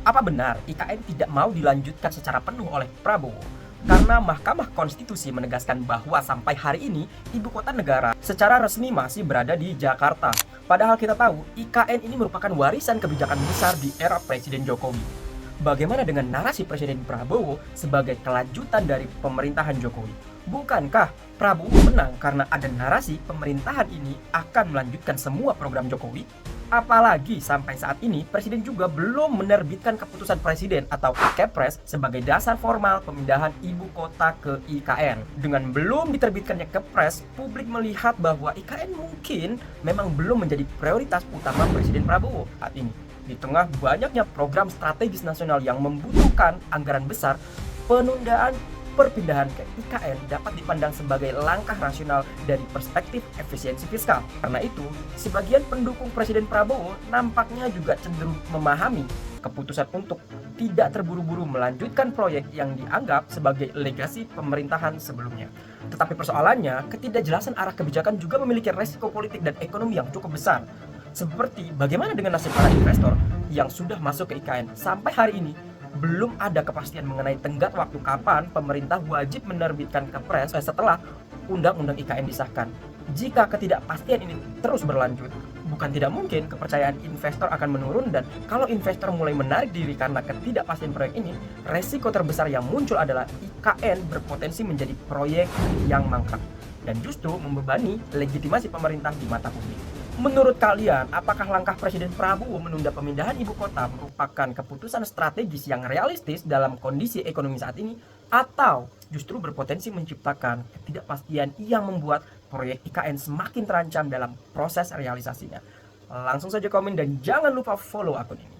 Apa benar IKN tidak mau dilanjutkan secara penuh oleh Prabowo? Karena Mahkamah Konstitusi menegaskan bahwa sampai hari ini ibu kota negara secara resmi masih berada di Jakarta. Padahal kita tahu IKN ini merupakan warisan kebijakan besar di era Presiden Jokowi. Bagaimana dengan narasi Presiden Prabowo sebagai kelanjutan dari pemerintahan Jokowi? Bukankah Prabowo menang karena ada narasi pemerintahan ini akan melanjutkan semua program Jokowi? Apalagi sampai saat ini Presiden juga belum menerbitkan keputusan Presiden atau Kepres sebagai dasar formal pemindahan ibu kota ke IKN. Dengan belum diterbitkannya Kepres, publik melihat bahwa IKN mungkin memang belum menjadi prioritas utama Presiden Prabowo saat ini. Di tengah banyaknya program strategis nasional yang membutuhkan anggaran besar, penundaan perpindahan ke IKN dapat dipandang sebagai langkah rasional dari perspektif efisiensi fiskal. Karena itu, sebagian pendukung Presiden Prabowo nampaknya juga cenderung memahami keputusan untuk tidak terburu-buru melanjutkan proyek yang dianggap sebagai legasi pemerintahan sebelumnya. Tetapi persoalannya, ketidakjelasan arah kebijakan juga memiliki resiko politik dan ekonomi yang cukup besar. Seperti bagaimana dengan nasib para investor yang sudah masuk ke IKN sampai hari ini, belum ada kepastian mengenai tenggat waktu kapan pemerintah wajib menerbitkan Kepres setelah Undang-Undang IKN disahkan. Jika ketidakpastian ini terus berlanjut, bukan tidak mungkin kepercayaan investor akan menurun, dan kalau investor mulai menarik diri karena ketidakpastian proyek ini, resiko terbesar yang muncul adalah IKN berpotensi menjadi proyek yang mangkrak dan justru membebani legitimasi pemerintah di mata publik. Menurut kalian, apakah langkah Presiden Prabowo menunda pemindahan ibu kota merupakan keputusan strategis yang realistis dalam kondisi ekonomi saat ini, atau justru berpotensi menciptakan ketidakpastian yang membuat proyek IKN semakin terancam dalam proses realisasinya? Langsung saja komen dan jangan lupa follow akun ini.